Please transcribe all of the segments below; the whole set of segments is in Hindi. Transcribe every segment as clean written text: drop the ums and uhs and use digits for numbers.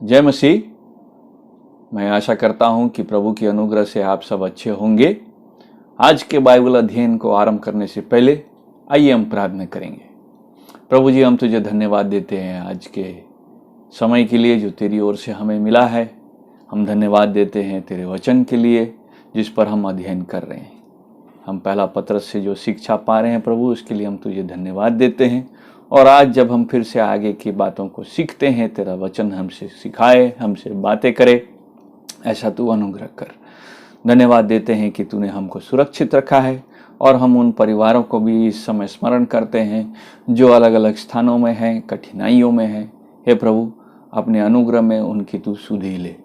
जय मसीह। मैं आशा करता हूं कि प्रभु की अनुग्रह से आप सब अच्छे होंगे। आज के बाइबल अध्ययन को आरंभ करने से पहले आइए हम प्रार्थना करेंगे। प्रभु जी, हम तुझे धन्यवाद देते हैं आज के समय के लिए जो तेरी ओर से हमें मिला है। हम धन्यवाद देते हैं तेरे वचन के लिए जिस पर हम अध्ययन कर रहे हैं। हम पहला पत्रस से जो शिक्षा पा रहे हैं प्रभु, उसके लिए हम तुझे धन्यवाद देते हैं। और आज जब हम फिर से आगे की बातों को सीखते हैं, तेरा वचन हमसे सिखाए, हमसे बातें करे, ऐसा तू अनुग्रह कर। धन्यवाद देते हैं कि तूने हमको सुरक्षित रखा है और हम उन परिवारों को भी इस समय स्मरण करते हैं जो अलग अलग स्थानों में हैं, कठिनाइयों में हैं। हे प्रभु, अपने अनुग्रह में उनकी तू सुधि ले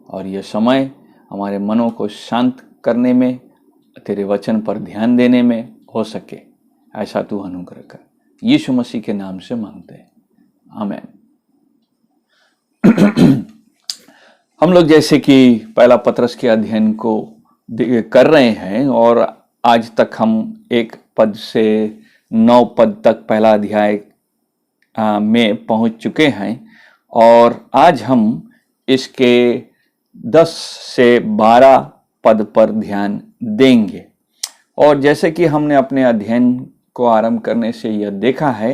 और यह समय हमारे मनों को शांत करने में, तेरे वचन पर ध्यान देने में हो सके, ऐसा तू अनुग्रह कर। यीशु मसीह के नाम से मांगते हैं, आमीन। हम लोग जैसे कि पहला पत्रस के अध्ययन को कर रहे हैं और आज तक हम 1 पद से 9 पद तक पहला अध्याय में पहुंच चुके हैं और आज हम इसके 10 से 12 पद पर ध्यान देंगे। और जैसे कि हमने अपने अध्ययन को आरंभ करने से यह देखा है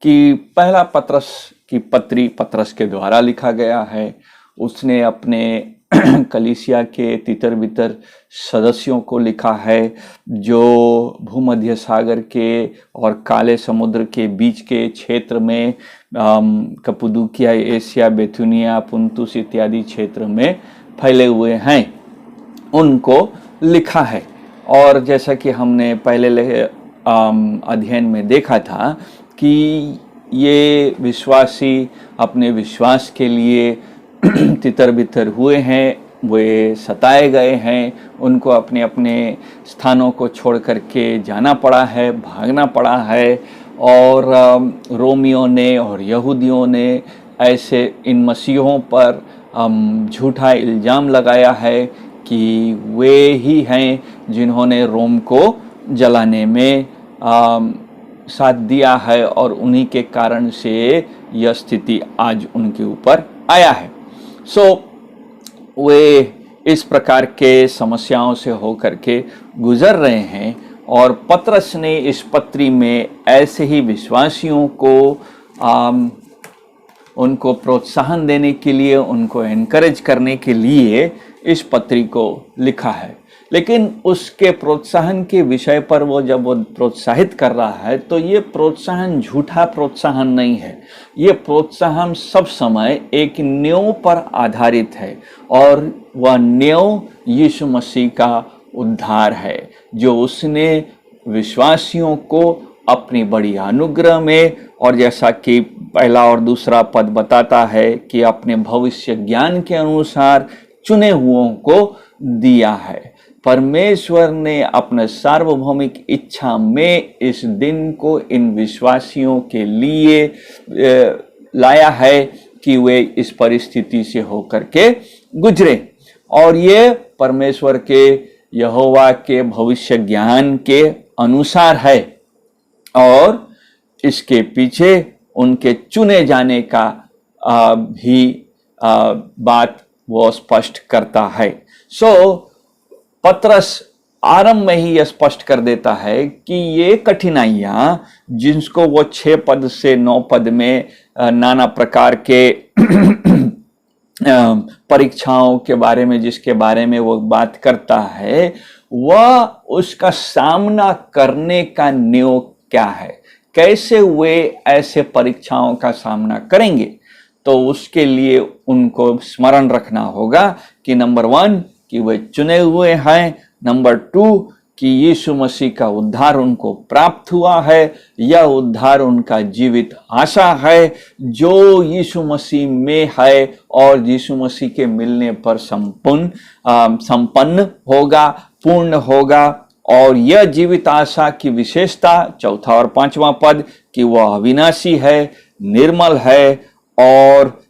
कि पहला पत्रस की पत्री पत्रस के द्वारा लिखा गया है। उसने अपने कलीसिया के तितर बितर सदस्यों को लिखा है जो भूमध्य सागर के और काले समुद्र के बीच के क्षेत्र में कप्पदूकिया, एशिया, बिथुनिया, पुन्तुस इत्यादि क्षेत्र में फैले हुए हैं, उनको लिखा है। और जैसा कि हमने पहले अध्ययन में देखा था कि ये विश्वासी अपने विश्वास के लिए तितर बितर हुए हैं, वे सताए गए हैं, उनको अपने अपने स्थानों को छोड़ करके जाना पड़ा है, भागना पड़ा है। और रोमियों ने और यहूदियों ने ऐसे इन मसीहों पर झूठा इल्ज़ाम लगाया है कि वे ही हैं जिन्होंने रोम को जलाने में साथ दिया है और उन्हीं के कारण से यह स्थिति आज उनके ऊपर आया है। वे इस प्रकार के समस्याओं से होकर के गुजर रहे हैं और पत्रस ने इस पत्री में ऐसे ही विश्वासियों को उनको प्रोत्साहन देने के लिए, उनको एनकरेज करने के लिए इस पत्री को लिखा है। लेकिन उसके प्रोत्साहन के विषय पर जब वो प्रोत्साहित कर रहा है तो ये प्रोत्साहन झूठा प्रोत्साहन नहीं है। ये प्रोत्साहन सब समय एक न्यों पर आधारित है और वह न्यों यीशु मसीह का उद्धार है जो उसने विश्वासियों को अपनी बड़ी अनुग्रह में, और जैसा कि पहला और दूसरा पद बताता है कि अपने भविष्य ज्ञान के अनुसार चुने हुओं को दिया है। परमेश्वर ने अपने सार्वभौमिक इच्छा में इस दिन को इन विश्वासियों के लिए लाया है कि वे इस परिस्थिति से होकर के गुजरे। और ये परमेश्वर के यहोवा के भविष्य ज्ञान के अनुसार है और इसके पीछे उनके चुने जाने का भी बात वो स्पष्ट करता है। पत्रस आरंभ में ही यह स्पष्ट कर देता है कि ये कठिनाइयां जिनको वो 6 पद से 9 पद में नाना प्रकार के परीक्षाओं के बारे में, जिसके बारे में वो बात करता है, वह उसका सामना करने का नियोग क्या है, कैसे वे ऐसे परीक्षाओं का सामना करेंगे। तो उसके लिए उनको स्मरण रखना होगा कि नंबर 1 कि वे चुने हुए हैं, नंबर 2 कि यीशु मसीह का उद्धार उनको प्राप्त हुआ है। यह उद्धार उनका जीवित आशा है जो यीशु मसीह में है और यीशु मसीह के मिलने पर संपन्न होगा, पूर्ण होगा। और यह जीवित आशा की विशेषता 4 और 5वां पद कि वह अविनाशी है, निर्मल है और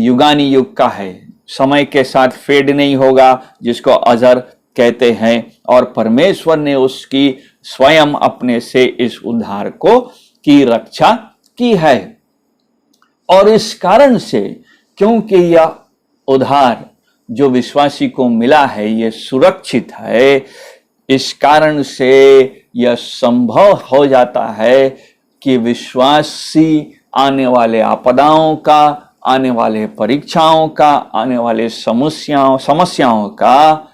युगानी युग का है, समय के साथ फेड नहीं होगा, जिसको अजर कहते हैं। और परमेश्वर ने उसकी स्वयं अपने से इस उद्धार को की रक्षा की है। और इस कारण से, क्योंकि यह उद्धार जो विश्वासी को मिला है ये सुरक्षित है, इस कारण से यह संभव हो जाता है कि विश्वासी आने वाले आपदाओं का, आने वाले परीक्षाओं का, आने वाले समस्याओं का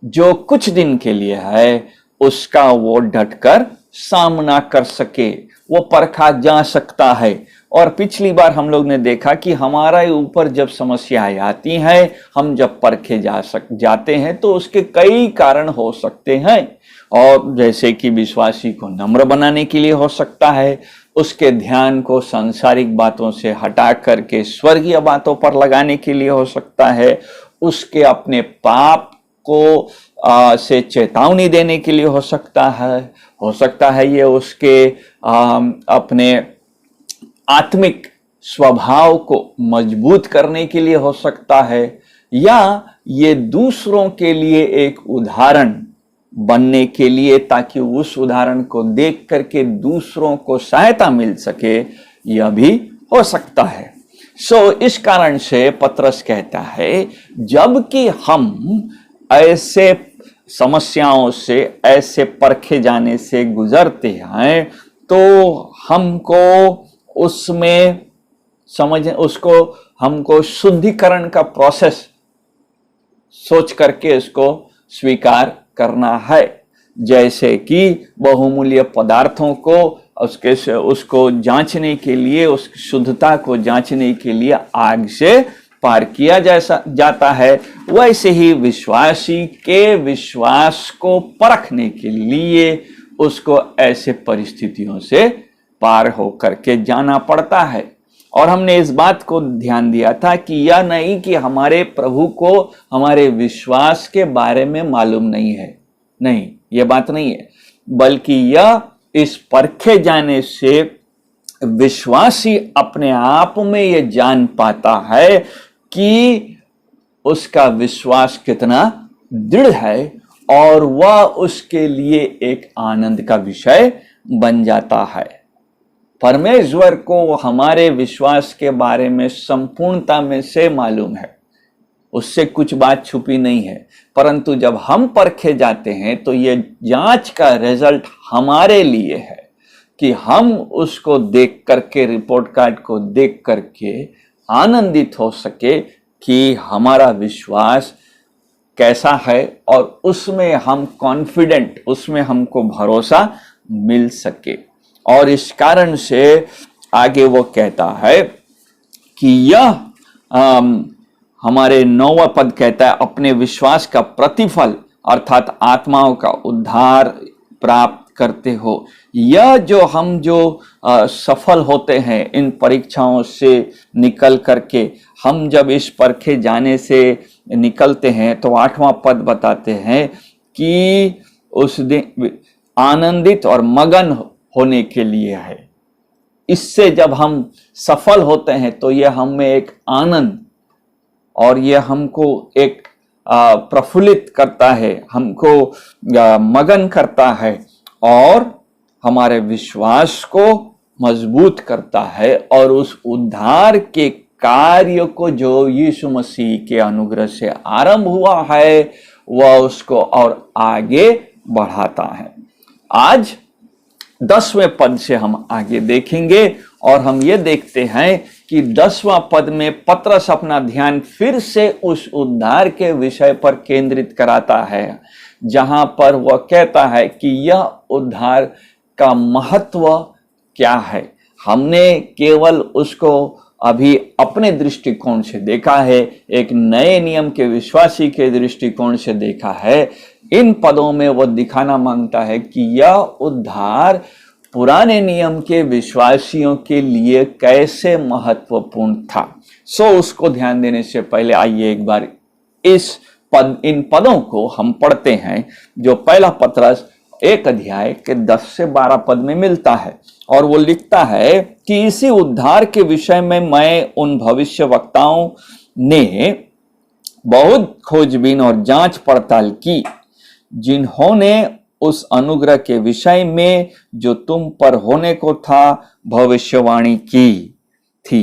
जो कुछ दिन के लिए है उसका वो डटकर सामना कर सके, वो परखा जा सकता है। और पिछली बार हम लोग ने देखा कि हमारे ऊपर जब समस्याएं आती हैं, हम जब परखे जाते हैं तो उसके कई कारण हो सकते हैं। और जैसे कि विश्वासी को नम्र बनाने के लिए हो सकता है, उसके ध्यान को सांसारिक बातों से हटा करके स्वर्गीय बातों पर लगाने के लिए हो सकता है, उसके अपने पाप को से चेतावनी देने के लिए हो सकता है ये उसके अपने आत्मिक स्वभाव को मजबूत करने के लिए हो सकता है, या ये दूसरों के लिए एक उदाहरण बनने के लिए, ताकि उस उदाहरण को देख करके दूसरों को सहायता मिल सके, यह भी हो सकता है। इस कारण से पतरस कहता है, जबकि हम ऐसे समस्याओं से, ऐसे परखे जाने से गुजरते हैं, तो हमको उसमें हमको शुद्धिकरण का प्रोसेस सोच करके इसको स्वीकार करना है। जैसे कि बहुमूल्य पदार्थों को उसको जांचने के लिए, उस शुद्धता को जांचने के लिए आग से पार किया जाता है, वैसे ही विश्वासी के विश्वास को परखने के लिए उसको ऐसे परिस्थितियों से पार होकर के जाना पड़ता है। और हमने इस बात को ध्यान दिया था कि यह नहीं कि हमारे प्रभु को हमारे विश्वास के बारे में मालूम नहीं है, नहीं, यह बात नहीं है, बल्कि यह इस परखे जाने से विश्वासी अपने आप में यह जान पाता है कि उसका विश्वास कितना दृढ़ है, और वह उसके लिए एक आनंद का विषय बन जाता है। परमेश्वर को हमारे विश्वास के बारे में संपूर्णता में से मालूम है, उससे कुछ बात छुपी नहीं है, परंतु जब हम परखे जाते हैं तो ये जांच का रिजल्ट हमारे लिए है कि हम उसको देख करके, रिपोर्ट कार्ड को देख करके आनंदित हो सके कि हमारा विश्वास कैसा है, और उसमें हम कॉन्फिडेंट, उसमें हमको भरोसा मिल सके। और इस कारण से आगे वो कहता है कि यह हमारे 9वां पद कहता है, अपने विश्वास का प्रतिफल अर्थात आत्माओं का उद्धार प्राप्त करते हो। यह जो सफल होते हैं इन परीक्षाओं से निकल करके, हम जब इस परखे जाने से निकलते हैं तो 8वां पद बताते हैं कि उस दिन आनंदित और मगन होने के लिए है। इससे जब हम सफल होते हैं तो यह हमें एक आनंद, और यह हमको एक प्रफुल्लित करता है, हमको मगन करता है, और हमारे विश्वास को मजबूत करता है, और उस उद्धार के कार्य को जो यीशु मसीह के अनुग्रह से आरंभ हुआ है वह उसको और आगे बढ़ाता है। आज 10वें पद से हम आगे देखेंगे, और हम ये देखते हैं कि 10वां पद में पतरस अपना ध्यान फिर से उस उद्धार के विषय पर केंद्रित कराता है, जहां पर वह कहता है कि यह उद्धार का महत्व क्या है। हमने केवल उसको अभी अपने दृष्टिकोण से देखा है, एक नए नियम के विश्वासी के दृष्टिकोण से देखा है। इन पदों में वह दिखाना मांगता है कि यह उद्धार पुराने नियम के विश्वासियों के लिए कैसे महत्वपूर्ण था। उसको ध्यान देने से पहले आइए एक बार इन पदों को हम पढ़ते हैं, जो पहला पतरस 1 अध्याय के 10 से 12 पद में मिलता है। और वो लिखता है कि इसी उद्धार के विषय में मैं उन भविष्य वक्ताओं ने बहुत खोजबीन और जांच पड़ताल की, जिन्होंने उस अनुग्रह के विषय में जो तुम पर होने को था भविष्यवाणी की थी।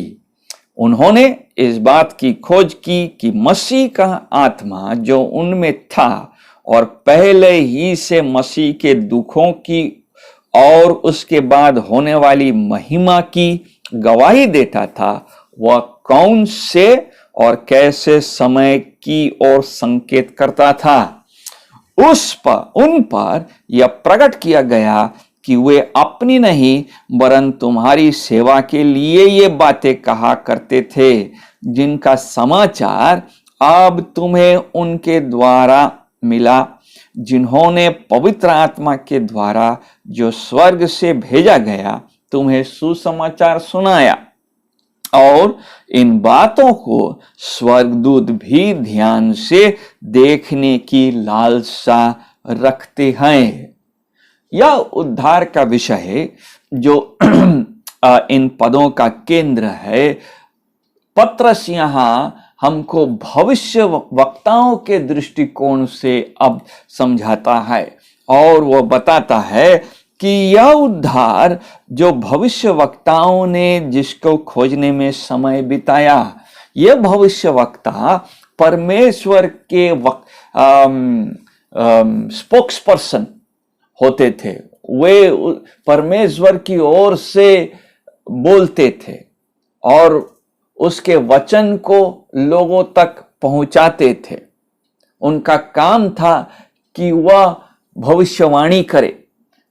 उन्होंने इस बात की खोज की कि मसीह का आत्मा जो उनमें था और पहले ही से मसीह के दुखों की और उसके बाद होने वाली महिमा की गवाही देता था, वह कौन से और कैसे समय की ओर संकेत करता था। उन पर यह प्रकट किया गया कि वे अपनी नहीं वरन तुम्हारी सेवा के लिए ये बातें कहा करते थे, जिनका समाचार अब तुम्हें उनके द्वारा मिला, जिन्होंने पवित्र आत्मा के द्वारा जो स्वर्ग से भेजा गया तुम्हें सुसमाचार सुनाया। और इन बातों को स्वर्गदूत भी ध्यान से देखने की लालसा रखते हैं। यह उद्धार का विषय है जो इन पदों का केंद्र है। पत्रस यहां हमको भविष्य वक्ताओं के दृष्टिकोण से अब समझाता है और वह बताता है कि यह उद्धार जो भविष्य वक्ताओं ने जिसको खोजने में समय बिताया, यह भविष्य वक्ता परमेश्वर के स्पोक्स पर्सन होते थे। वे परमेश्वर की ओर से बोलते थे और उसके वचन को लोगों तक पहुंचाते थे। उनका काम था कि वह भविष्यवाणी करे,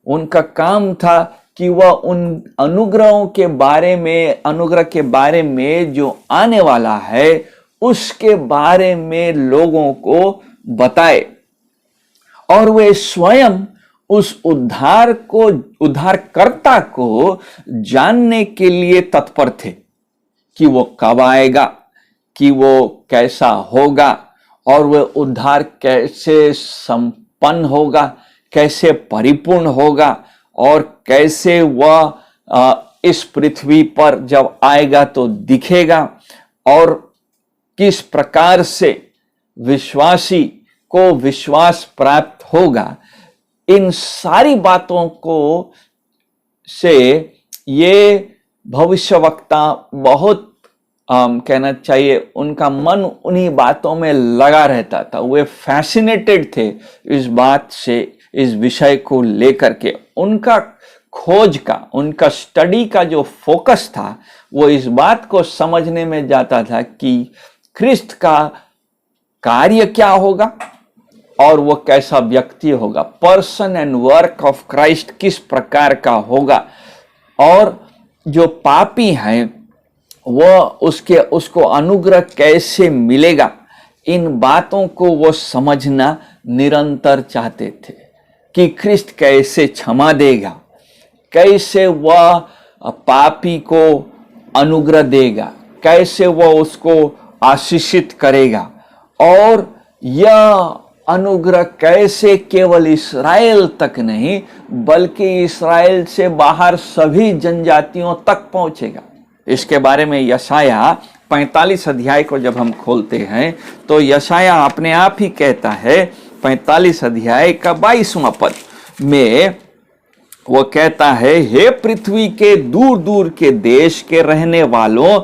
उनका काम था कि वह उन अनुग्रहों के बारे में, अनुग्रह के बारे में जो आने वाला है उसके बारे में लोगों को बताए। और वे स्वयं उस उद्धारकर्ता को जानने के लिए तत्पर थे कि वो कब आएगा, कि वो कैसा होगा और वह उद्धार कैसे संपन्न होगा, कैसे परिपूर्ण होगा और कैसे वह इस पृथ्वी पर जब आएगा तो दिखेगा और किस प्रकार से विश्वासी को विश्वास प्राप्त होगा। इन सारी बातों को से ये भविष्यवक्ता बहुत कहना चाहिए उनका मन उन्हीं बातों में लगा रहता था। वे फैसिनेटेड थे इस बात से, इस विषय को लेकर के। उनका खोज का, उनका स्टडी का जो फोकस था वो इस बात को समझने में जाता था कि ख्रिस्त का कार्य क्या होगा और वो कैसा व्यक्ति होगा। Person and work of Christ किस प्रकार का होगा और जो पापी हैं वो उसको अनुग्रह कैसे मिलेगा। इन बातों को वो समझना निरंतर चाहते थे कि ख्रिस्त कैसे क्षमा देगा, कैसे वह पापी को अनुग्रह देगा, कैसे वह उसको आशीषित करेगा और यह अनुग्रह कैसे केवल इस्राएल तक नहीं बल्कि इस्राएल से बाहर सभी जनजातियों तक पहुंचेगा। इसके बारे में यशाया 45 अध्याय को जब हम खोलते हैं तो यशाया अपने आप ही कहता है, 45 अध्याय का 22वां पद में वो कहता है, हे पृथ्वी के दूर दूर के देश के रहने वालों,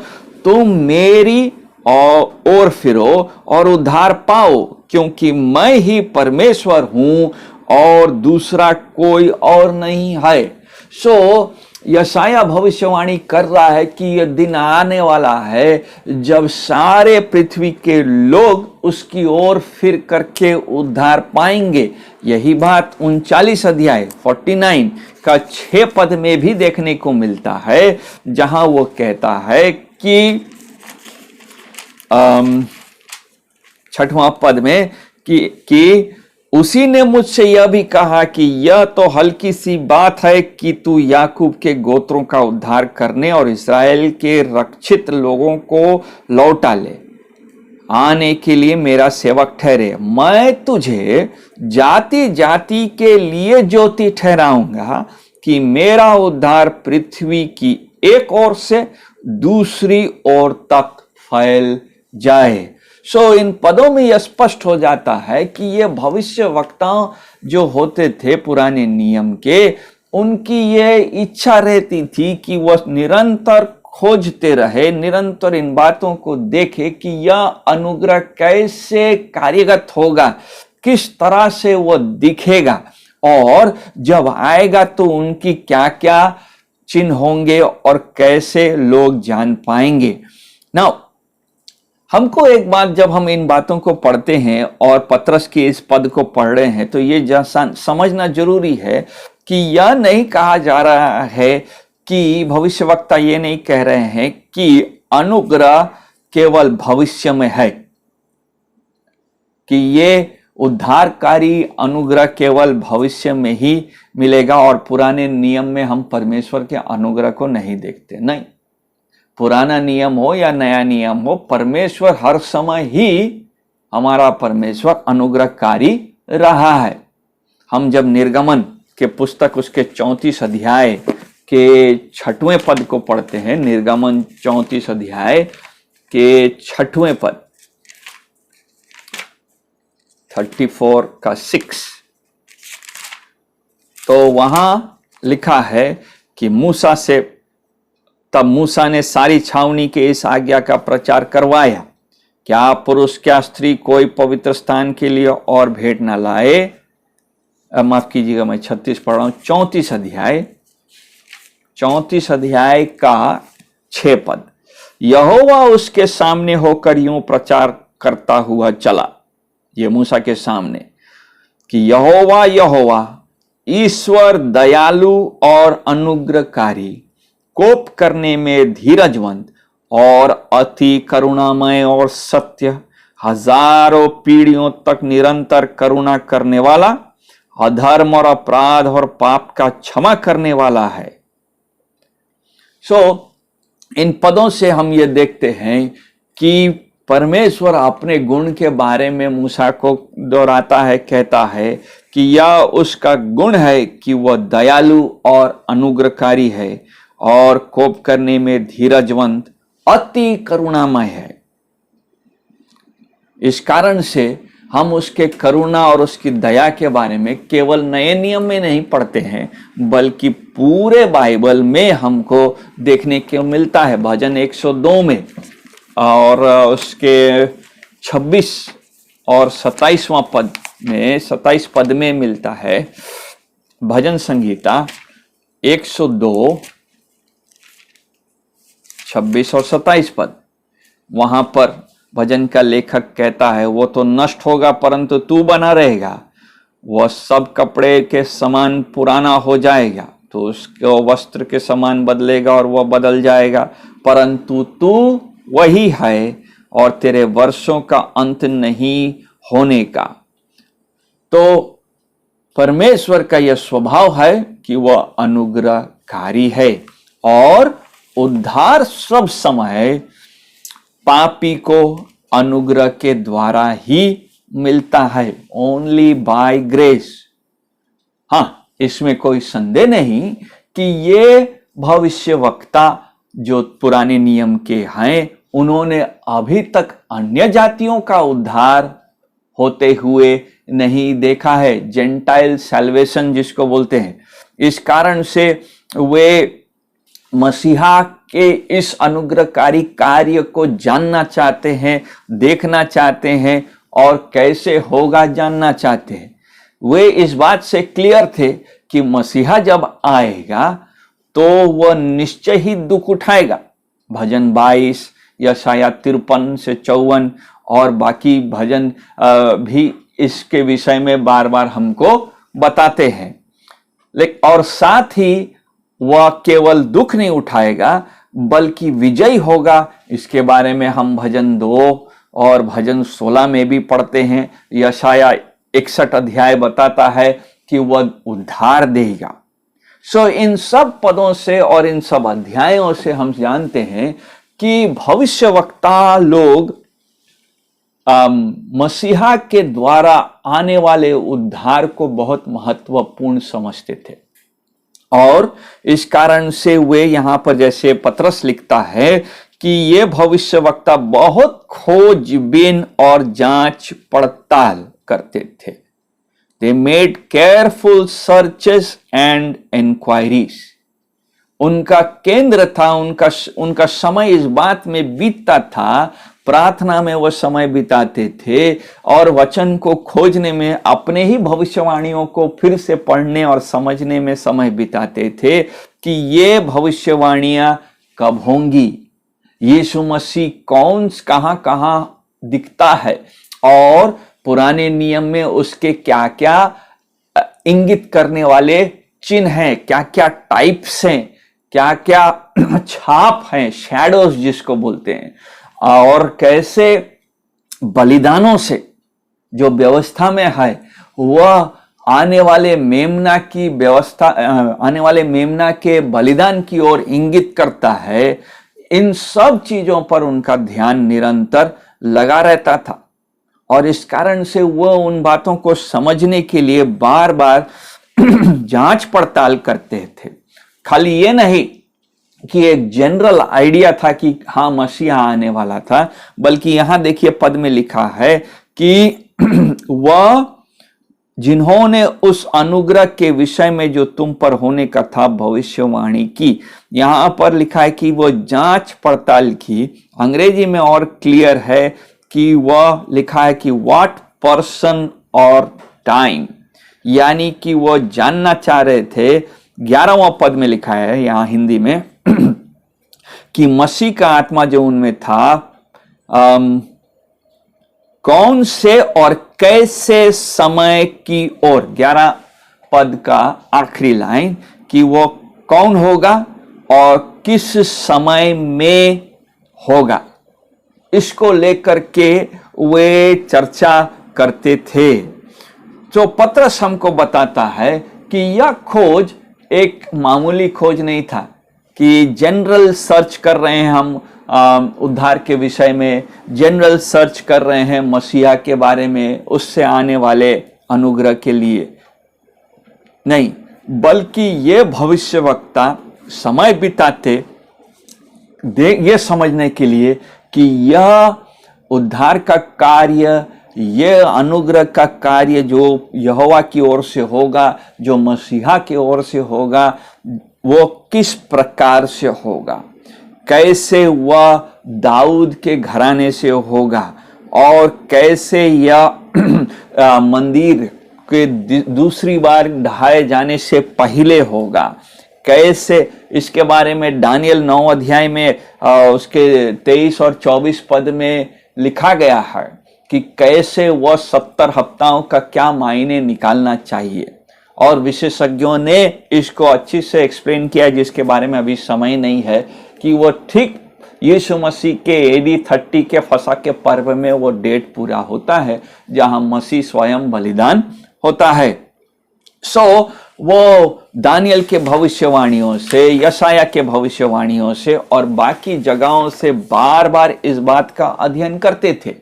तुम मेरी ओर फिरो और उद्धार पाओ, क्योंकि मैं ही परमेश्वर हूं और दूसरा कोई और नहीं है। सो यशाया भविष्यवाणी कर रहा है कि यह दिन आने वाला है जब सारे पृथ्वी के लोग उसकी ओर फिर करके उद्धार पाएंगे। यही बात 39 अध्याय 49 का 6 पद में भी देखने को मिलता है, जहां वो कहता है कि 6वां पद में कि उसी ने मुझसे यह भी कहा कि यह तो हल्की सी बात है कि तू याकूब के गोत्रों का उद्धार करने और इस्राएल के रक्षित लोगों को लौटा ले आने के लिए मेरा सेवक ठहरे। मैं तुझे जाति जाति के लिए ज्योति ठहराऊंगा कि मेरा उद्धार पृथ्वी की एक ओर से दूसरी ओर तक फैल जाए। इन पदों में यह स्पष्ट हो जाता है कि ये भविष्य वक्ताओं जो होते थे पुराने नियम के, उनकी ये इच्छा रहती थी कि वह निरंतर खोजते रहे, निरंतर इन बातों को देखे कि यह अनुग्रह कैसे कार्यगत होगा, किस तरह से वह दिखेगा, और जब आएगा तो उनकी क्या क्या चिन्ह होंगे और कैसे लोग जान पाएंगे। नाउ हमको एक बात, जब हम इन बातों को पढ़ते हैं और पतरस के इस पद को पढ़ रहे हैं, तो ये समझना जरूरी है कि यह नहीं कहा जा रहा है कि भविष्यवक्ता ये नहीं कह रहे हैं कि अनुग्रह केवल भविष्य में है, कि ये उद्धारकारी अनुग्रह केवल भविष्य में ही मिलेगा और पुराने नियम में हम परमेश्वर के अनुग्रह को नहीं देखते। नहीं, पुराना नियम हो या नया नियम हो, परमेश्वर हर समय ही, हमारा परमेश्वर अनुग्रहकारी रहा है। हम जब निर्गमन के पुस्तक उसके 34 अध्याय के 6वें पद को पढ़ते हैं, निर्गमन 34 अध्याय के 6वें पद, 34 का 6, तो वहां लिखा है कि तब मूसा ने सारी छावनी के इस आज्ञा का प्रचार करवाया, क्या पुरुष क्या स्त्री कोई पवित्र स्थान के लिए और भेंट न लाए। माफ कीजिएगा, मैं 36 पढ़ रहा हूं। 34 अध्याय का 6 पद, यहोवा उसके सामने होकर यूं प्रचार करता हुआ चला, ये मूसा के सामने, कि यहोवा यहोवा ईश्वर दयालु और अनुग्रहकारी, कोप करने में धीरजवंत और अति करुणामय और सत्य, हजारों पीढ़ियों तक निरंतर करुणा करने वाला, अधर्म और अपराध और पाप का क्षमा करने वाला है। इन पदों से हम ये देखते हैं कि परमेश्वर अपने गुण के बारे में मूसा को दोहराता है, कहता है कि यह उसका गुण है कि वह दयालु और अनुग्रहकारी है और कोप करने में धीरजवंत, अति करुणामय है। इस कारण से हम उसके करुणा और उसकी दया के बारे में केवल नए नियम में नहीं पढ़ते हैं, बल्कि पूरे बाइबल में हमको देखने को मिलता है। भजन 102 में और उसके 26 और 27वां पद में, 27 पद में मिलता है। भजन संगीता 102, 26 और 27 पद, वहां पर भजन का लेखक कहता है, वो तो नष्ट होगा परंतु तू बना रहेगा, वह सब कपड़े के समान पुराना हो जाएगा, तो उसको वस्त्र के समान बदलेगा और वह बदल जाएगा, परंतु तू वही है और तेरे वर्षों का अंत नहीं होने का। तो परमेश्वर का यह स्वभाव है कि वह अनुग्रहकारी है और उद्धार सब समय पापी को अनुग्रह के द्वारा ही मिलता है, ओनली बाय ग्रेस। हाँ, इसमें कोई संदेह नहीं कि ये भविष्यवक्ता जो पुराने नियम के हैं, उन्होंने अभी तक अन्य जातियों का उद्धार होते हुए नहीं देखा है, जेंटाइल सैल्वेशन जिसको बोलते हैं। इस कारण से वे मसीहा के इस अनुग्रहकारी कार्य को जानना चाहते हैं, देखना चाहते हैं और कैसे होगा जानना चाहते हैं। वे इस बात से क्लियर थे कि मसीहा जब आएगा तो वह निश्चय ही दुख उठाएगा। भजन 22, यशाया 53 से 54 और बाकी भजन भी इसके विषय में बार बार हमको बताते हैं। लेकिन और साथ ही वह केवल दुख नहीं उठाएगा बल्कि विजयी होगा। इसके बारे में हम भजन 2 और भजन 16 में भी पढ़ते हैं। यशाया 61 अध्याय बताता है कि वह उद्धार देगा। इन सब पदों से और इन सब अध्यायों से हम जानते हैं कि भविष्यवक्ता लोग मसीहा के द्वारा आने वाले उद्धार को बहुत महत्वपूर्ण समझते थे और इस कारण से वे यहां पर, जैसे पतरस लिखता है कि ये भविष्यवक्ता बहुत खोजबीन और जांच पड़ताल करते थे। They made careful searches and inquiries. उनका केंद्र था, उनका समय इस बात में बीतता था, प्रार्थना में वो समय बिताते थे और वचन को खोजने में, अपने ही भविष्यवाणियों को फिर से पढ़ने और समझने में समय बिताते थे कि ये भविष्यवाणियां कब होंगी, यीशु मसीह कहां कहां दिखता है और पुराने नियम में उसके क्या क्या इंगित करने वाले चिन्ह हैं, क्या क्या टाइप्स हैं, क्या क्या छाप हैं, शैडोज जिसको बोलते हैं, और कैसे बलिदानों से जो व्यवस्था में है वह आने वाले मेमना की व्यवस्था, आने वाले मेमना के बलिदान की ओर इंगित करता है। इन सब चीजों पर उनका ध्यान निरंतर लगा रहता था और इस कारण से वह उन बातों को समझने के लिए बार बार जांच पड़ताल करते थे। खाली ये नहीं कि एक जनरल आइडिया था कि हाँ मसीहा आने वाला था, बल्कि यहां देखिए पद में लिखा है कि वह जिन्होंने उस अनुग्रह के विषय में जो तुम पर होने का था भविष्यवाणी की। यहां पर लिखा है कि वो जांच पड़ताल की। अंग्रेजी में और क्लियर है कि वह लिखा है कि व्हाट पर्सन और टाइम, यानी कि वो जानना चाह रहे थे। 11वां पद में लिखा है यहां हिंदी में कि मसीह का आत्मा जो उनमें था कौन से और कैसे समय की ओर। 11 पद का आखिरी लाइन कि वो कौन होगा और किस समय में होगा, इसको लेकर के वे चर्चा करते थे। तो पतरस हमको बताता है कि यह खोज एक मामूली खोज नहीं था कि जनरल सर्च कर रहे हैं हम उद्धार के विषय में, जनरल सर्च कर रहे हैं मसीहा के बारे में, उससे आने वाले अनुग्रह के लिए नहीं, बल्कि ये भविष्यवक्ता समय बिताते ये समझने के लिए कि यह उद्धार का कार्य, यह अनुग्रह का कार्य जो यहोवा की ओर से होगा, जो मसीहा की ओर से होगा, वो किस प्रकार से होगा, कैसे वह दाऊद के घराने से होगा और कैसे यह मंदिर के दूसरी बार ढाए जाने से पहले होगा, कैसे इसके बारे में दानियल 9 अध्याय में उसके 23 और 24 पद में लिखा गया है कि कैसे वह 70 हफ्ताओं का क्या मायने निकालना चाहिए। और विशेषज्ञों ने इसको अच्छी से एक्सप्लेन किया, जिसके बारे में अभी समय नहीं है, कि वो ठीक यीशु मसीह के AD 30 के फसह के पर्व में वो डेट पूरा होता है जहां मसीह स्वयं बलिदान होता है। वो दानियल के भविष्यवाणियों से, यशाया के भविष्यवाणियों से और बाकी जगहों से बार बार इस बात का अध्ययन करते थे,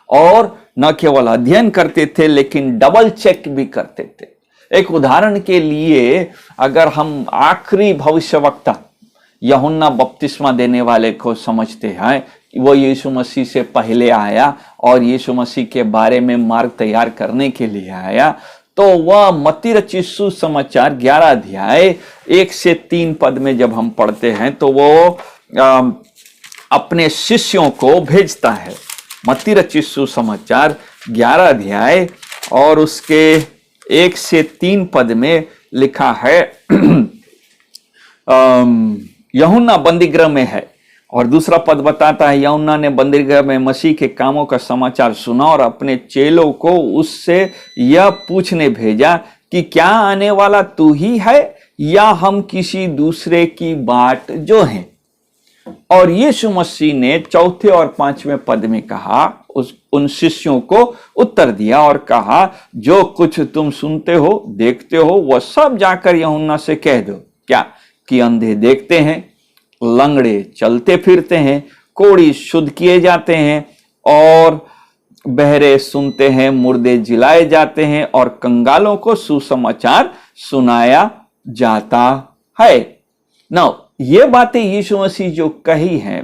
और न केवल अध्ययन करते थे लेकिन डबल चेक भी करते थे। एक उदाहरण के लिए, अगर हम आखिरी भविष्यवक्ता यूहन्ना बपतिस्मा देने वाले को समझते हैं, वो यीशु मसीह से पहले आया और यीशु मसीह के बारे में मार्ग तैयार करने के लिए आया, तो वह मत्ती रचित सुसमाचार 11 अध्याय 1 से 3 पद में जब हम पढ़ते हैं तो वो अपने शिष्यों को भेजता है। मत्ती रचित सुसमाचार 11 अध्याय और उसके 1 से 3 पद में लिखा है यूहन्ना बंदीगृह में है, और दूसरा पद बताता है यूहन्ना ने बंदीगृह में मसीह के कामों का समाचार सुना और अपने चेलों को उससे यह पूछने भेजा कि क्या आने वाला तू ही है या हम किसी दूसरे की बाट जो हैं। और यीशु मसीह ने 4 और 5वें पद में कहा, उन शिष्यों को उत्तर दिया और कहा, जो कुछ तुम सुनते हो देखते हो वह सब जाकर यूहन्ना से कह दो। क्या कि अंधे देखते हैं, लंगड़े चलते फिरते हैं, कोढ़ी शुद्ध किए जाते हैं और बहरे सुनते हैं, मुर्दे जिलाए जाते हैं और कंगालों को सुसमाचार सुनाया जाता है। नाउ ये बातें यीशु मसीह जो कही हैं,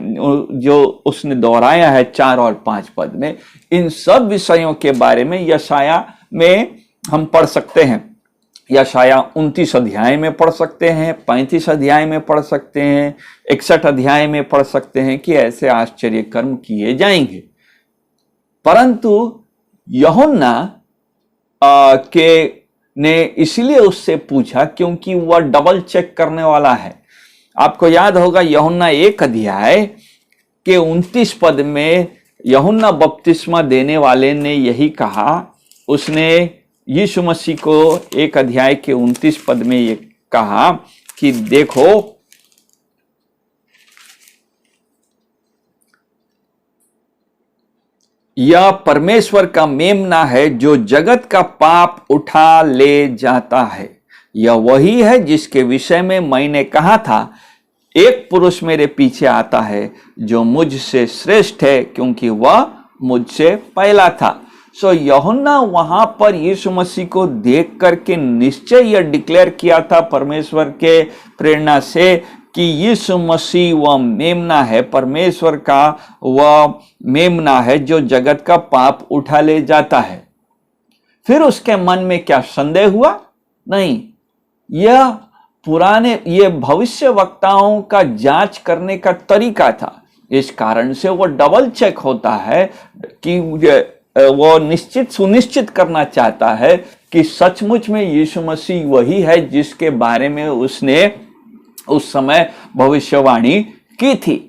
जो उसने दोहराया है 4 और 5 पद में, इन सब विषयों के बारे में यशाया में हम पढ़ सकते हैं। यशाया 29 अध्याय में पढ़ सकते हैं, 35 अध्याय में पढ़ सकते हैं, 61 अध्याय में पढ़ सकते हैं कि ऐसे आश्चर्य कर्म किए जाएंगे। परंतु यूहन्ना के ने इसलिए उससे पूछा क्योंकि वह डबल चेक करने वाला है। आपको याद होगा यूहन्ना 1 अध्याय के 29 पद में यूहन्ना बपतिस्मा देने वाले ने यही कहा। उसने यीशु मसीह को 1 अध्याय के 29 पद में ये कहा कि देखो, यह परमेश्वर का मेमना है जो जगत का पाप उठा ले जाता है। यह वही है जिसके विषय में मैंने कहा था, एक पुरुष मेरे पीछे आता है जो मुझसे श्रेष्ठ है क्योंकि वह मुझसे पहला था। सो यूहन्ना वहां पर यीशु मसीह को देख करके निश्चय यह डिक्लेयर किया था परमेश्वर के प्रेरणा से कि यीशु मसीह वह मेमना है, परमेश्वर का वह मेमना है जो जगत का पाप उठा ले जाता है। फिर उसके मन में क्या संदेह हुआ? नहीं, ये भविष्य वक्ताओं का जांच करने का तरीका था। इस कारण से वो डबल चेक होता है कि वो सुनिश्चित करना चाहता है कि सचमुच में यीशु मसीह वही है जिसके बारे में उसने उस समय भविष्यवाणी की थी।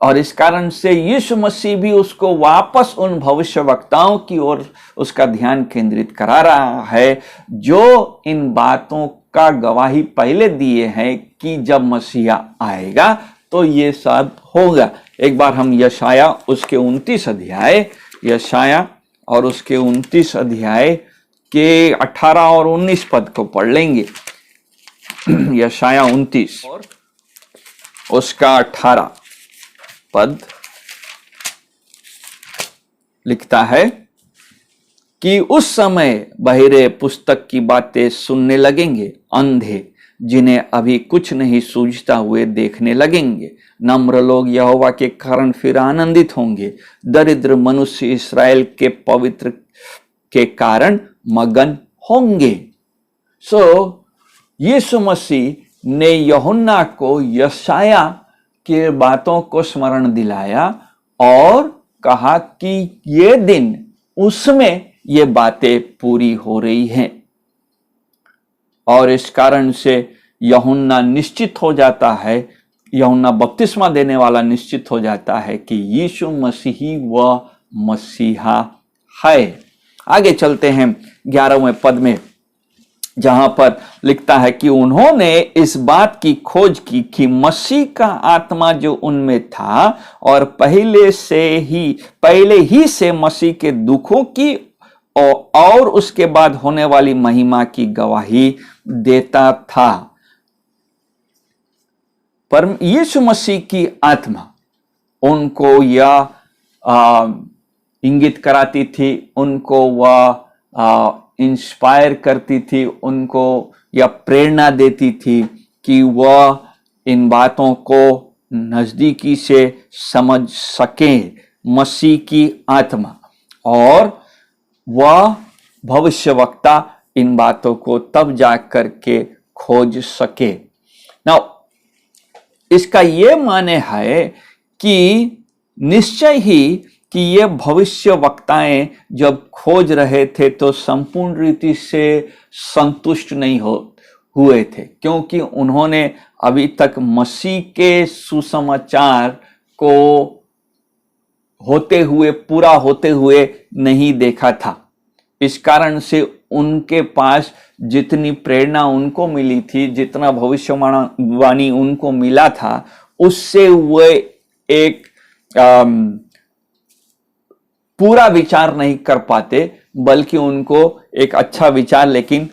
और इस कारण से यीशु मसीह भी उसको वापस उन भविष्यवक्ताओं की ओर उसका ध्यान केंद्रित करा रहा है जो इन बातों का गवाही पहले दिए हैं कि जब मसीहा आएगा तो ये सब होगा। एक बार हम यशाया उसके 29 अध्याय, यशाया और उसके 29 अध्याय के 18 और 19 पद को पढ़ लेंगे। यशाया 29 और उसका 18 पद लिखता है कि उस समय बहिरे पुस्तक की बातें सुनने लगेंगे, अंधे जिन्हें अभी कुछ नहीं सूझता हुए देखने लगेंगे, नम्र लोग यहोवा के कारण फिर आनंदित होंगे, दरिद्र मनुष्य इस्राएल के पवित्र के कारण मगन होंगे। यीशु मसीह ने यूहन्ना को यशाया के बातों को स्मरण दिलाया और कहा कि ये दिन उसमें ये बातें पूरी हो रही हैं। और इस कारण से यूहन्ना निश्चित हो जाता है, यूहन्ना बपतिस्मा देने वाला निश्चित हो जाता है कि यीशु मसीह व मसीहा है। आगे चलते हैं 11वें पद में, जहां पर लिखता है कि उन्होंने इस बात की खोज की कि मसीह का आत्मा जो उनमें था और पहले ही से मसीह के दुखों की और उसके बाद होने वाली महिमा की गवाही देता था। पर यीशु मसीह की आत्मा उनको यह इंगित कराती थी, उनको वह इंस्पायर करती थी, उनको यह प्रेरणा देती थी कि वह इन बातों को नजदीकी से समझ सके, मसीह की आत्मा, और वह भविष्यवक्ता इन बातों को तब जा करके खोज सके। नाउ इसका ये माने है कि निश्चय ही कि ये भविष्य वक्ताएं जब खोज रहे थे तो संपूर्ण रीति से संतुष्ट नहीं हुए थे, क्योंकि उन्होंने अभी तक मसीह के सुसमाचार को पूरा होते हुए नहीं देखा था। इस कारण से उनके पास जितनी प्रेरणा उनको मिली थी, जितना भविष्यवाणी उनको मिला था, उससे वे एक पूरा विचार नहीं कर पाते, बल्कि उनको एक अच्छा विचार लेकिन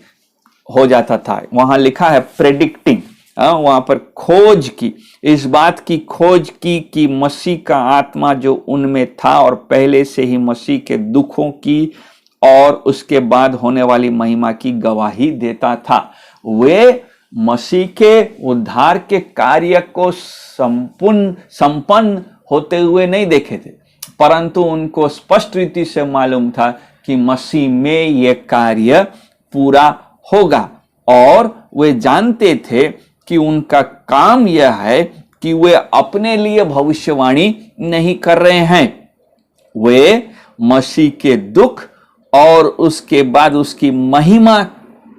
हो जाता था। वहां लिखा है प्रेडिक्टिंग, वहां पर खोज की, इस बात की खोज की कि मसीह का आत्मा जो उनमें था और पहले से ही मसीह के दुखों की और उसके बाद होने वाली महिमा की गवाही देता था। वे मसीह के उद्धार के कार्य को संपन्न होते हुए नहीं देखे थे, परंतु उनको स्पष्ट रीति से मालूम था कि मसीह में यह कार्य पूरा होगा। और वे जानते थे कि उनका काम यह है कि वे अपने लिए भविष्यवाणी नहीं कर रहे हैं, वे मसीह के दुख और उसके बाद उसकी महिमा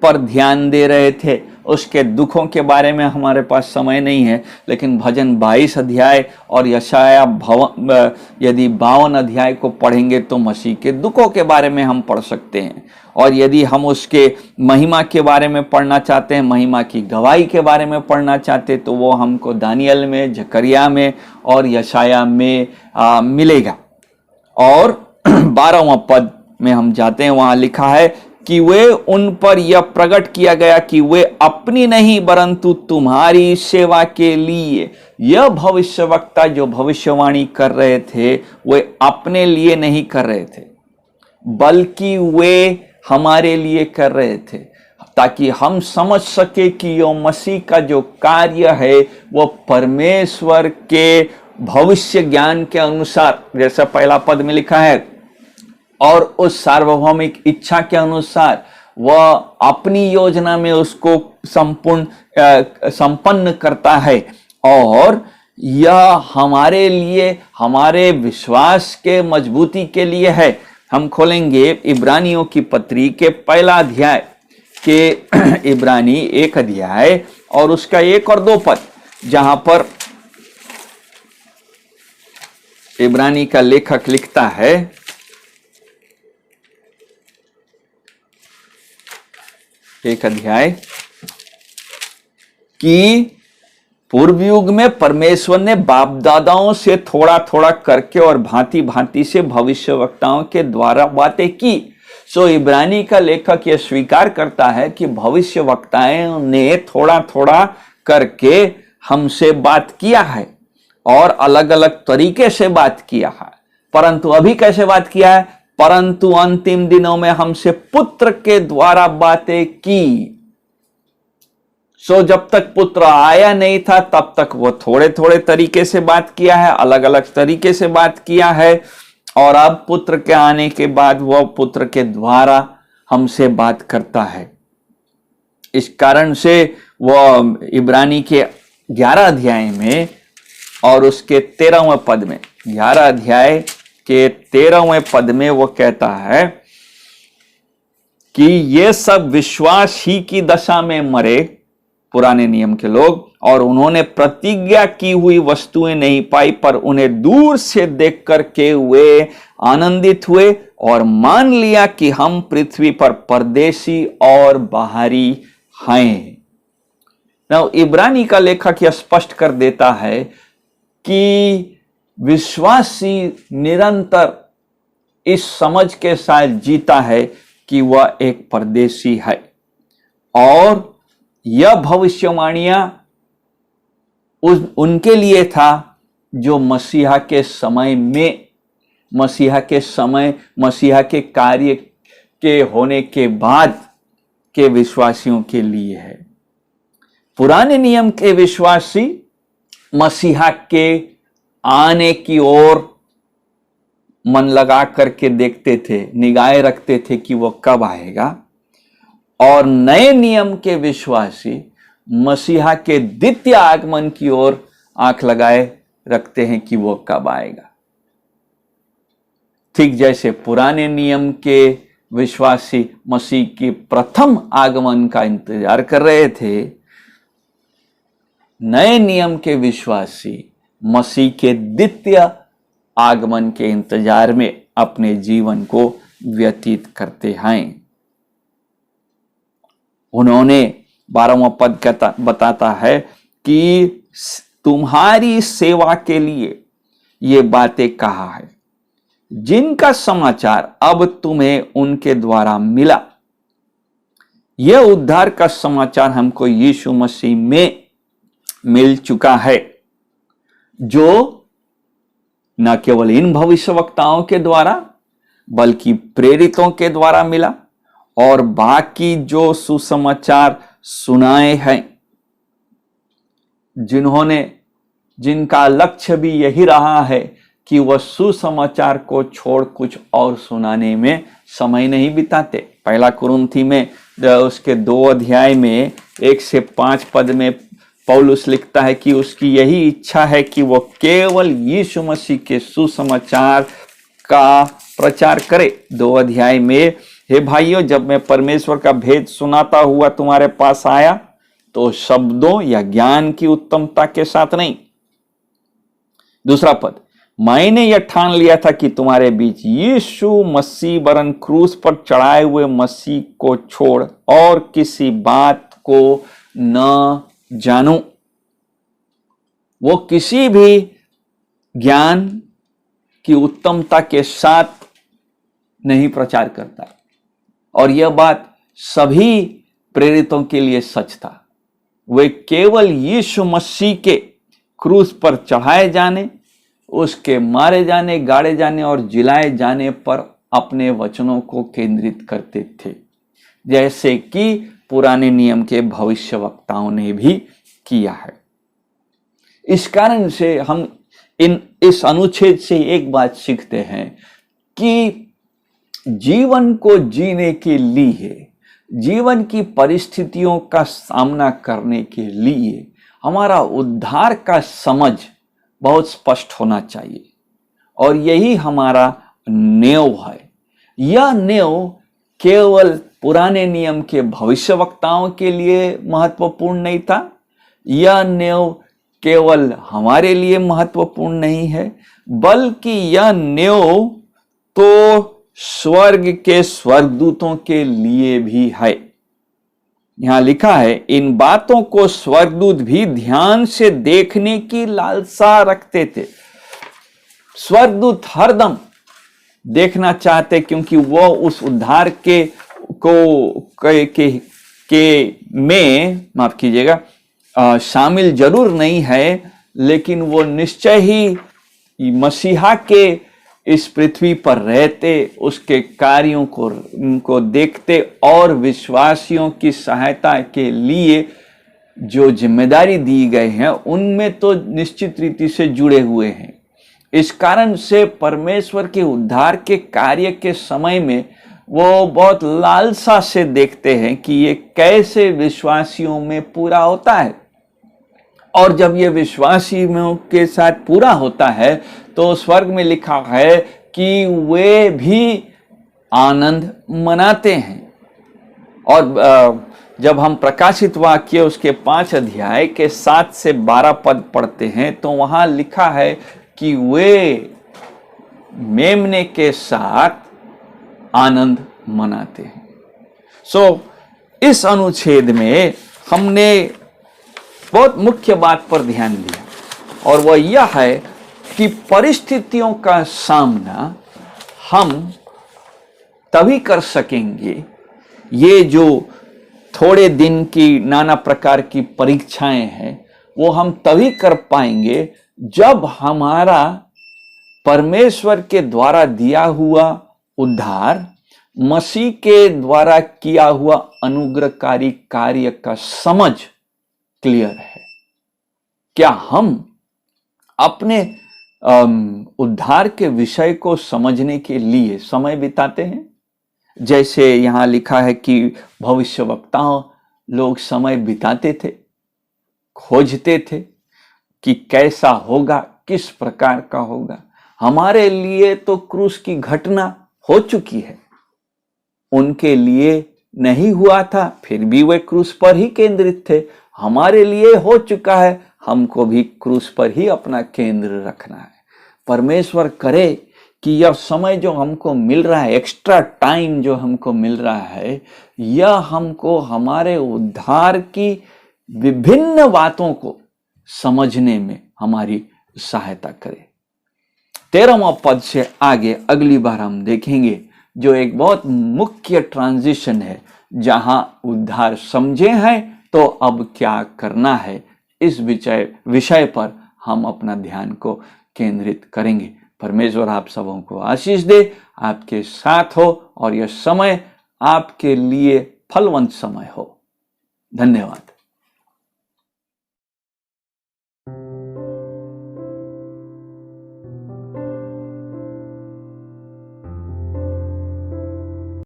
पर ध्यान दे रहे थे। उसके दुखों के बारे में हमारे पास समय नहीं है, लेकिन भजन 22 अध्याय और यशाया यदि 52 अध्याय को पढ़ेंगे तो मसीह के दुखों के बारे में हम पढ़ सकते हैं। और यदि हम उसके महिमा के बारे में पढ़ना चाहते हैं, महिमा की गवाही के बारे में पढ़ना चाहते हैं, तो वो हमको दानियल में, जकरिया में और यशाया में मिलेगा। और 12वां पद में हम जाते हैं, वहां लिखा है कि वे उन पर यह प्रकट किया गया कि वे अपनी नहीं परंतु तुम्हारी सेवा के लिए। यह भविष्यवक्ता जो भविष्यवाणी कर रहे थे वे अपने लिए नहीं कर रहे थे, बल्कि वे हमारे लिए कर रहे थे, ताकि हम समझ सके कि यो मसीह का जो कार्य है वो परमेश्वर के भविष्य ज्ञान के अनुसार, जैसा पहला पद में लिखा है, और उस सार्वभौमिक इच्छा के अनुसार वह अपनी योजना में उसको संपन्न करता है। और यह हमारे लिए, हमारे विश्वास के मजबूती के लिए है। हम खोलेंगे इब्रानियों की पत्री के पहला अध्याय के इब्रानी 1 अध्याय और उसका 1 और 2 पद, जहां पर इब्रानी का लेखक लिखता है, 1 अध्याय, कि पूर्व युग में परमेश्वर ने बाप दादाओं से थोड़ा थोड़ा करके और भांति भांति से भविष्यवक्ताओं के द्वारा बातें की। सो इब्रानी का लेखक यह स्वीकार करता है कि भविष्यवक्ताओं ने थोड़ा थोड़ा करके हमसे बात किया है और अलग अलग तरीके से बात किया है। परंतु अभी कैसे बात किया है? परंतु अंतिम दिनों में हमसे पुत्र के द्वारा बातें की। सो जब तक पुत्र आया नहीं था तब तक वो थोड़े थोड़े तरीके से बात किया है, अलग अलग तरीके से बात किया है, और अब पुत्र के आने के बाद वह पुत्र के द्वारा हमसे बात करता है। इस कारण से वह इब्रानी के 11 अध्याय में और उसके 13वें पद में, 11 अध्याय के 13वें पद में वो कहता है कि ये सब विश्वास ही की दशा में मरे, पुराने नियम के लोग, और उन्होंने प्रतिज्ञा की हुई वस्तुएं नहीं पाई, पर उन्हें दूर से देख करके वे आनंदित हुए और मान लिया कि हम पृथ्वी पर परदेशी और बाहरी हैं। now, इब्रानी का लेखक यह स्पष्ट कर देता है कि विश्वासी निरंतर इस समझ के साथ जीता है कि वह एक परदेशी है, और यह भविष्यवाणियां उनके लिए था जो मसीहा के समय में, मसीहा के कार्य के होने के बाद के विश्वासियों के लिए है। पुराने नियम के विश्वासी मसीहा के आने की ओर मन लगा करके देखते थे, निगाहें रखते थे कि वो कब आएगा, और नए नियम के विश्वासी मसीहा के द्वितीय आगमन की ओर आंख लगाए रखते हैं कि वो कब आएगा। ठीक जैसे पुराने नियम के विश्वासी मसीह की प्रथम आगमन का इंतजार कर रहे थे, नए नियम के विश्वासी मसीह के द्वितीय आगमन के इंतजार में अपने जीवन को व्यतीत करते हैं। उन्होंने 12वां पद बताता है कि तुम्हारी सेवा के लिए ये बातें कहा है, जिनका समाचार अब तुम्हें उनके द्वारा मिला। यह उद्धार का समाचार हमको यीशु मसीह में मिल चुका है, जो न केवल इन भविष्यवक्ताओं के द्वारा बल्कि प्रेरितों के द्वारा मिला, और बाकी जो सुसमाचार सुनाए हैं, जिनका लक्ष्य भी यही रहा है कि वह सुसमाचार को छोड़ कुछ और सुनाने में समय नहीं बिताते। 1 कुरिन्थी में उसके 2 अध्याय में 1 से 5 पद में पौलुस लिखता है कि उसकी यही इच्छा है कि वो केवल यीशु मसीह के सुसमाचार का प्रचार करे। 2 अध्याय में, हे भाइयों, जब मैं परमेश्वर का भेद सुनाता हुआ तुम्हारे पास आया तो शब्दों या ज्ञान की उत्तमता के साथ नहीं। दूसरा पद, मैंने यह ठान लिया था कि तुम्हारे बीच यीशु मसीह वरन क्रूस पर चढ़ाए हुए मसीह को छोड़ और किसी बात को न जानूं। वो किसी भी ज्ञान की उत्तमता के साथ नहीं प्रचार करता, और यह बात सभी प्रेरितों के लिए सच था। वे केवल यीशु मसीह के क्रूस पर चढ़ाए जाने, उसके मारे जाने, गाड़े जाने और जिलाए जाने पर अपने वचनों को केंद्रित करते थे, जैसे कि पुराने नियम के भविष्यवक्ताओं ने भी किया है। इस कारण से हम इस अनुच्छेद से एक बात सीखते हैं कि जीवन को जीने के लिए, जीवन की परिस्थितियों का सामना करने के लिए हमारा उद्धार का समझ बहुत स्पष्ट होना चाहिए, और यही हमारा नेव है। यह नेव केवल पुराने नियम के भविष्यवक्ताओं के लिए महत्वपूर्ण नहीं था, यह नेव केवल हमारे लिए महत्वपूर्ण नहीं है, बल्कि यह नेव तो स्वर्ग के स्वर्गदूतों के लिए भी है। यहां लिखा है, इन बातों को स्वर्गदूत भी ध्यान से देखने की लालसा रखते थे। स्वर्गदूत हरदम देखना चाहते, क्योंकि वो उस उद्धार में माफ कीजिएगा शामिल जरूर नहीं है, लेकिन वो निश्चय ही मसीहा के इस पृथ्वी पर रहते, उसके कार्यों को देखते और विश्वासियों की सहायता के लिए जो जिम्मेदारी दी गए हैं उनमें तो निश्चित रीति से जुड़े हुए हैं। इस कारण से परमेश्वर के उद्धार के कार्य के समय में वो बहुत लालसा से देखते हैं कि ये कैसे विश्वासियों में पूरा होता है, और जब ये विश्वासियों के साथ पूरा होता है तो स्वर्ग में लिखा है कि वे भी आनंद मनाते हैं। और जब हम प्रकाशित वाक्य उसके 5 अध्याय के 7 से 12 पद पढ़ते हैं तो वहां लिखा है कि वे मेमने के साथ आनंद मनाते हैं। इस अनुच्छेद में हमने बहुत मुख्य बात पर ध्यान दिया, और वह यह है कि परिस्थितियों का सामना हम तभी कर सकेंगे, ये जो थोड़े दिन की नाना प्रकार की परीक्षाएं हैं वो हम तभी कर पाएंगे जब हमारा परमेश्वर के द्वारा दिया हुआ उद्धार, मसीह के द्वारा किया हुआ अनुग्रहकारी कार्य का समझ क्लियर है। क्या हम अपने उद्धार के विषय को समझने के लिए समय बिताते हैं? जैसे यहां लिखा है कि भविष्यवक्ताओं लोग समय बिताते थे, खोजते थे कि कैसा होगा, किस प्रकार का होगा। हमारे लिए तो क्रूस की घटना हो चुकी है, उनके लिए नहीं हुआ था, फिर भी वे क्रूस पर ही केंद्रित थे। हमारे लिए हो चुका है, हमको भी क्रूस पर ही अपना केंद्र रखना है। परमेश्वर करे कि यह समय जो हमको मिल रहा है, एक्स्ट्रा टाइम जो हमको मिल रहा है, यह हमको हमारे उद्धार की विभिन्न बातों को समझने में हमारी सहायता करे। 13वां पद से आगे अगली बार हम देखेंगे, जो एक बहुत मुख्य ट्रांजिशन है, जहां उद्धार समझे हैं तो अब क्या करना है, इस विषय पर हम अपना ध्यान को केंद्रित करेंगे। परमेश्वर आप सबों को आशीष दे, आपके साथ हो, और यह समय आपके लिए फलवंत समय हो। धन्यवाद।